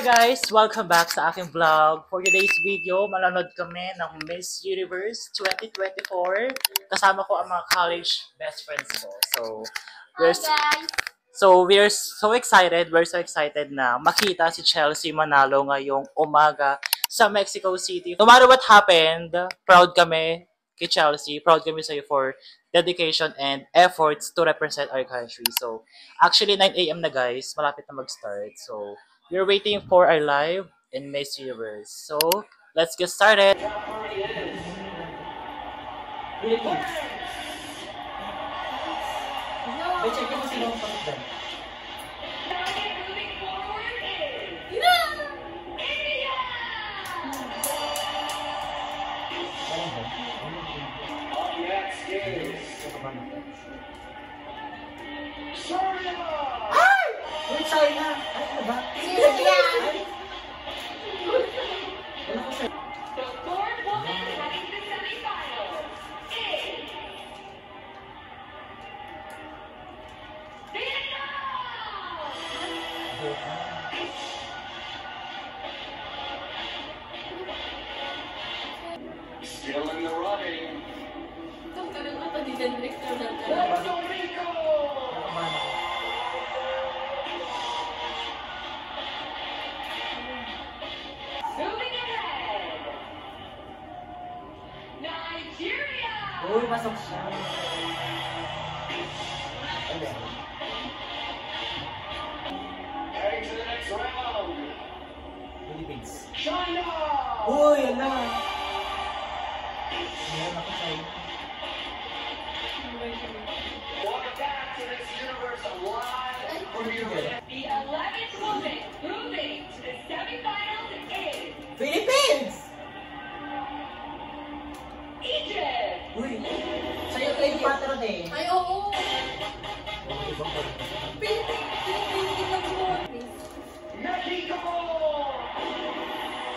guys! Welcome back sa aking vlog. For today's video, manonood kami ng Miss Universe 2024. Kasama ko ang mga college best friends ko. We're so excited. We're so excited na makita si Chelsea manalo ngayong umaga sa Mexico City. No matter what happened, proud kami kay Chelsea. Proud kami sa'yo for dedication and efforts to represent our country. So, actually 9 a.m. na guys. Malapit na mag-start. So, we're waiting for our live in Miss Universe. So, let's get started. China! Ano ba? The fourth woman heading to the semifinals is Vietnam! Still in the running. Puerto Rico! Moving ahead. Nigeria. Uy, pasok siya. Heading to the next round. Philippines. China. Uy, ala. Meron ako sa'yo. Welcome back to this universe live from Europe. The 11th woman moving to the semifinals is Philippines! Egypt. Uy, sa'yo kayo patron eh. Ay, oo. Mexico.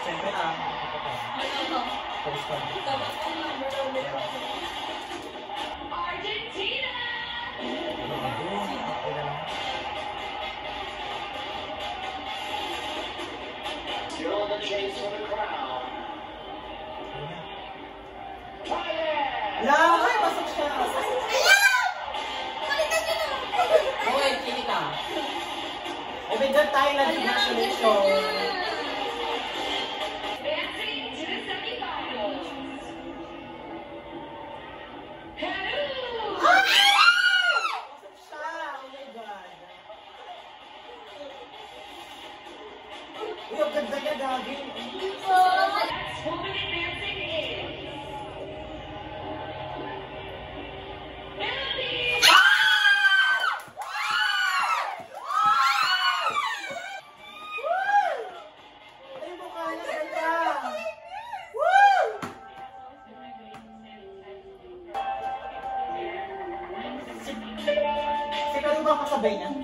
Siyempre Argentina. Still in the chase for the crown. Thailand. Ala, ay, pasok siya. Uy, kita. Oh my God, Thailand, congratulations. Advancing to the semifinals. Peru. Uy, ang ganda niya, Gabi. Next woman advancing is Philippines. Ay, mukha niya, ganda. Woo! Si Peru ba kasabay niya?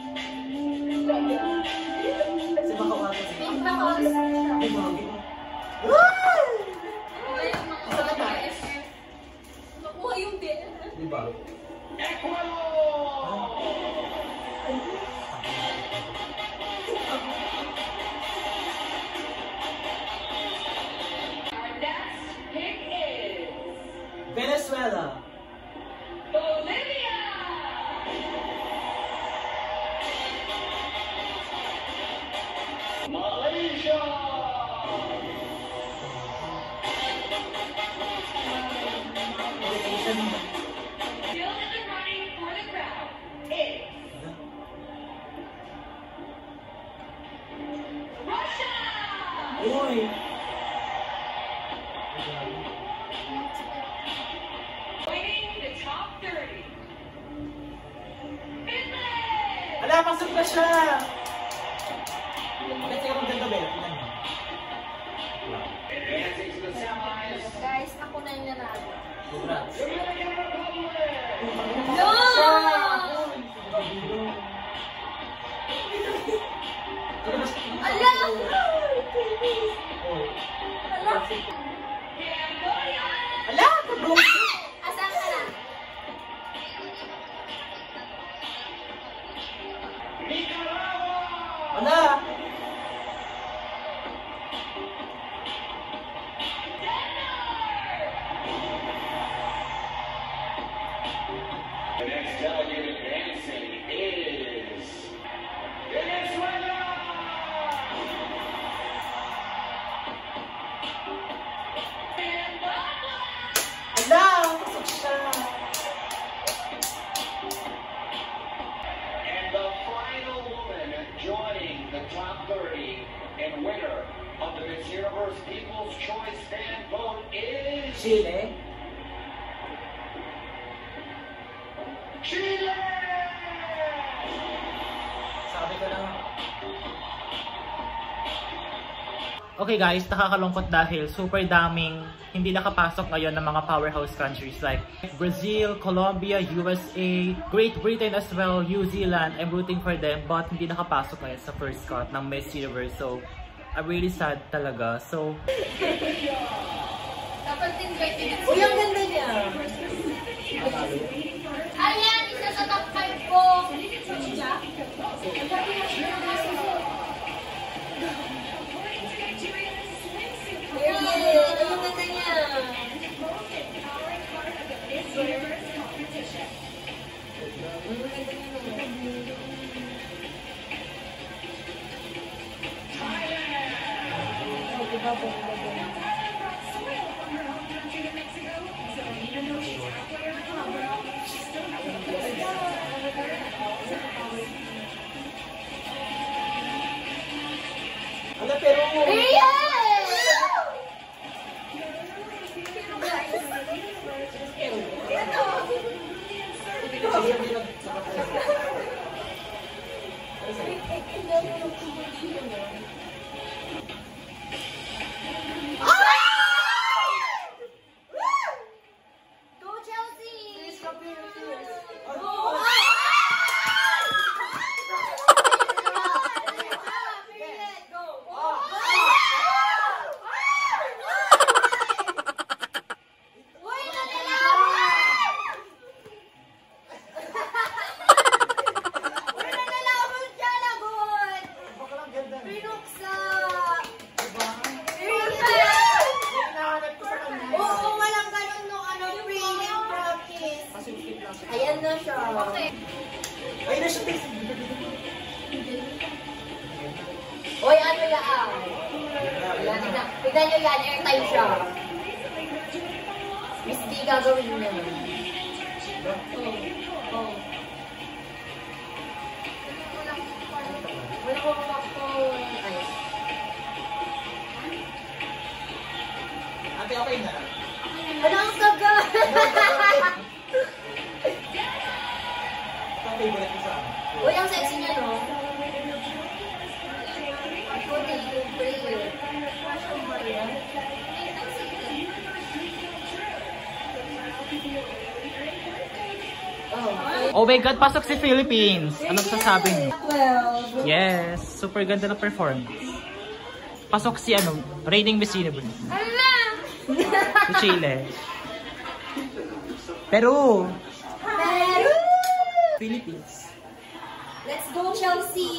Si Bakawato. Ay, Gabi. Woo! Nakuha yung din. Diba? Ecuador. Our next pick is Venezuela. Bolivia. Malaysia. Still in the running for the crown is Russia. Uy! Winning the top 30. Finland. Ala, pasok na siya! Bakit siya maganda ba? Tingnan mo. Advancing to the semis. Guys, ako na yung nanalo. Congrats. Dominican Republic. No! Ala! Ala! Cambodia. Ala, kabro! Asan ka na? Nicaragua. Ala! top 30. And winner of the Miss Universe People's Choice fan vote is Chile. Chile! Sabi ko lang. Okay guys, nakakalungkot dahil super daming hindi nakapasok ngayon ng mga powerhouse countries like Brazil, Colombia, USA, Great Britain as well, New Zealand. I'm rooting for them but hindi nakapasok ngayon sa first cut ng Miss Universe. So, I'm really sad talaga. So, Dapat din ganyan. Uy, ang ganda niya. Ayan, isa sa top 5 ko. Period. Ang ganda niya. Ala, pero... Go Chelsea! Ayan na siya. Ayan na siya. Oy, ano yan? Tignan nyo yan, airtime siya. Miss D gagawin nyo. Oh. Wala ko mag-phone. Ay. Ate, okay na. Ano ang saga? Ito ang favorite ko sa akin. Uy, ang sexy niya, no? Puti, pretty. oh my God, pasok si Philippines! Anong sasabi niyo? 12. Yes, super ganda na performance. Pasok si reigning Miss Universe. Ala! Si Chile. Peru! Peru! Philippines. Let's go, Chelsea!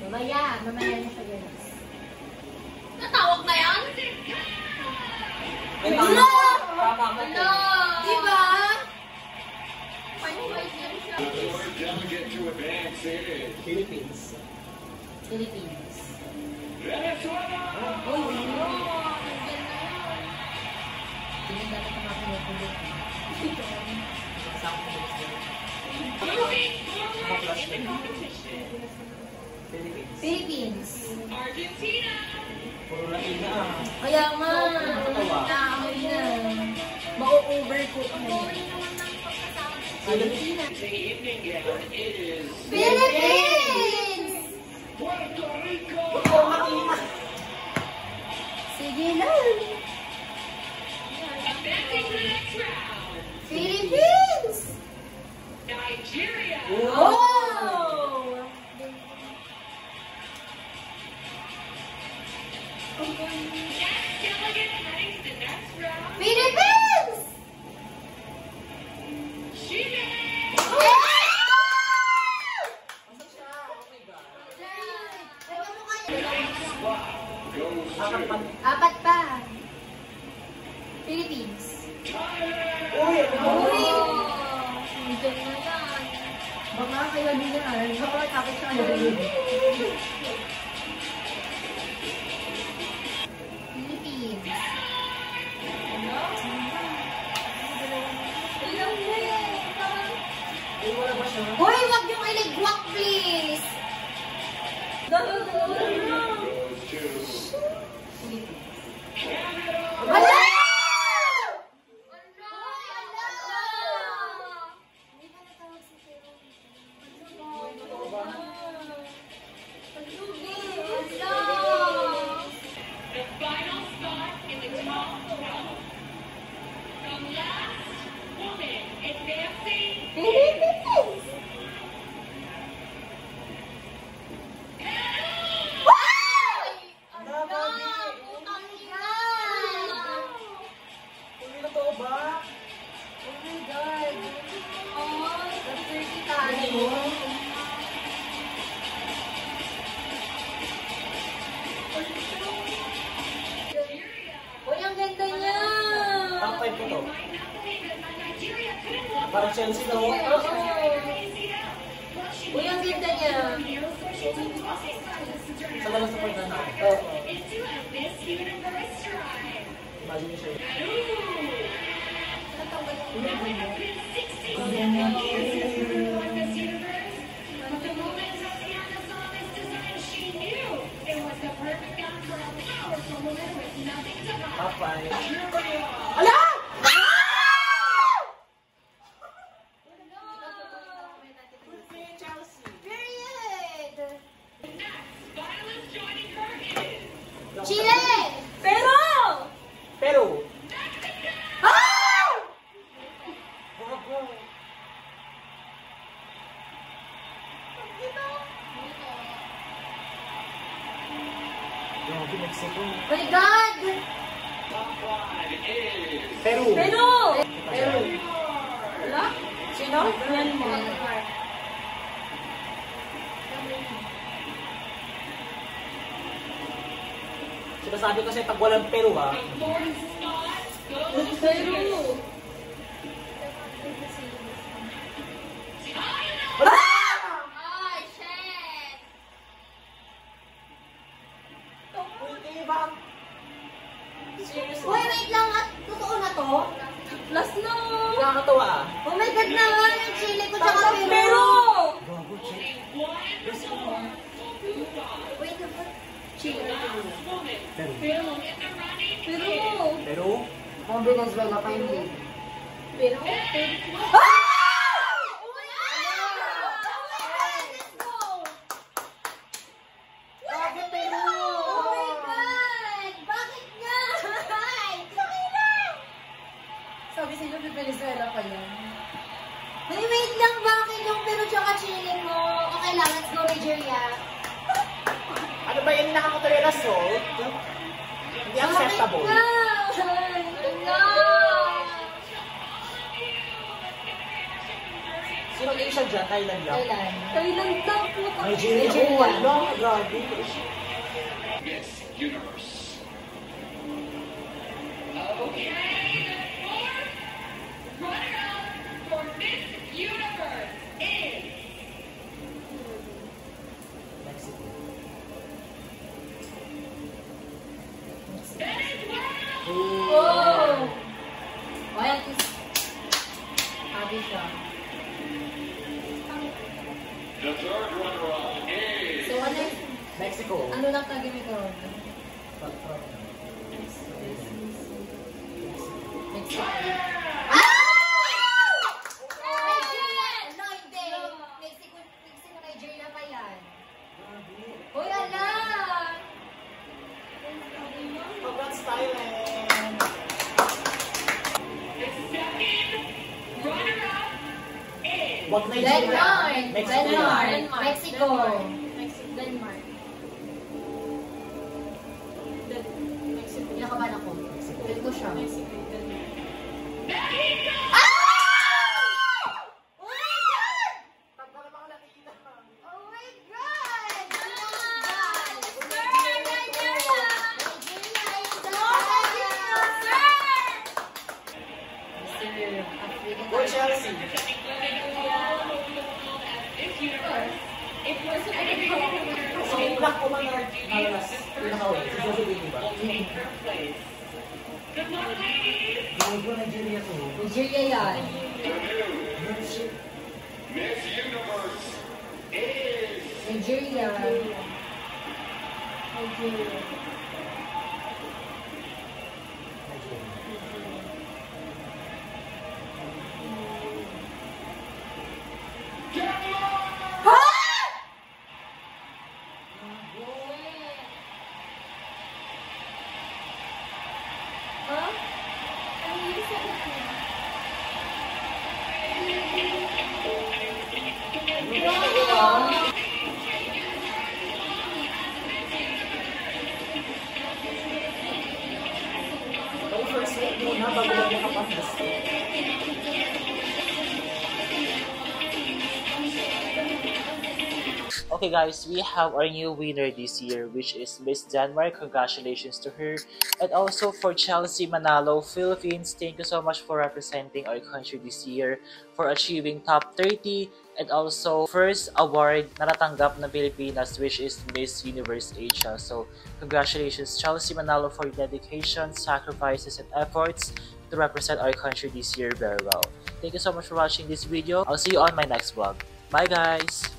Mamaya na siya, guys. Natawag na yan? Ay, Wala! tama ka. Wala! Diba? Fight yan siya. Delegate to advance is Philippines. Philippines. Venezuela! Hindi dapat tumakas ng Philippines. Philippines. Philippines. Argentina. Puro Latina ah. Kaya nga. Naamoy na. Mau-overcook na. Philippines. The evening gown is Philippines! Puerto Rico! Oh, Latina. Sige na. Advancing to the next round. Philippines! Nigeria. Oh! Next delegate heading to the next round. Philippines! Chile. Apat pa. Philippines. Uy, Uy! Medyo na yan. Baka kayo din yan. Baka kapit siya kayo. Philippines. Hoy, wag yung iligwak, please! Wala! The final spot in the top 12. The last woman advancing. Uy, ang ganda niya! Top 5 ko to. Parang Chelsea na mo. Uy, ang ganda niya! Sa galas na pagka na. Oo. Imagine niyo siya. Top 5. Ala! Period! Chile! Pero! Pero, Ah! grabe Mexico. My God! Top 5 is... Peru. Pero! Pero! Wala? Sino? Yan mo. Sinasabi kasi pag walang Peru Pero! Ay, shit! Uy, wait lang at totoo na to? Last na! Nakakatawa Oh my God naman, yung chili ko tsaka pero! Wait, chili. Peru. Pero! Peru. Ang Venezuela pa hindi. Pero? Ah! Let's go! Grabe Peru. Oh my God! Bakit nga? Sabi sa inyo, Venezuela pa yan. Wait lang, bakit yung Peru tsaka Chile mo? Okay lang, let's go Nigeria. Ano ba yan nakakatulera salt? Hindi acceptable. Bakit nga? Sino ang Asia dyan? Thailand lang. Thailand lang po. Nigeria. Oh, wala. Grabe. Miss Universe. Runner-up for Miss Universe is Mexico. Oh! Ayan, sabi siya. The third runner-up is... So, Mexico. ano lang tagin ito? Mexico. No, hindi. Mexico, Nigeria pa yan. Uy, ala! Congrats, Thailand. the second runner-up is Wag Nigeria. Denmark. Mexico yan. Mexico. Denmark. Pinakaban ako. Feel ko siya. Mexico. Oh my God! Go Chelsea. So, black ko man nalalas. Pinaka-away. Si Josephine, diba? Gago Nigeria to. Nigeria yan. Miss Universe is... Nigeria. Okay guys, we have our new winner this year, which is Miss Denmark. Congratulations to her. And also for Chelsea Manalo, Philippines, thank you so much for representing our country this year, for achieving top 30, and also first award na natanggap ng Pilipinas, which is Miss Universe Asia. So congratulations Chelsea Manalo for your dedication, sacrifices, and efforts to represent our country this year very well. Thank you so much for watching this video. I'll see you on my next vlog. Bye guys!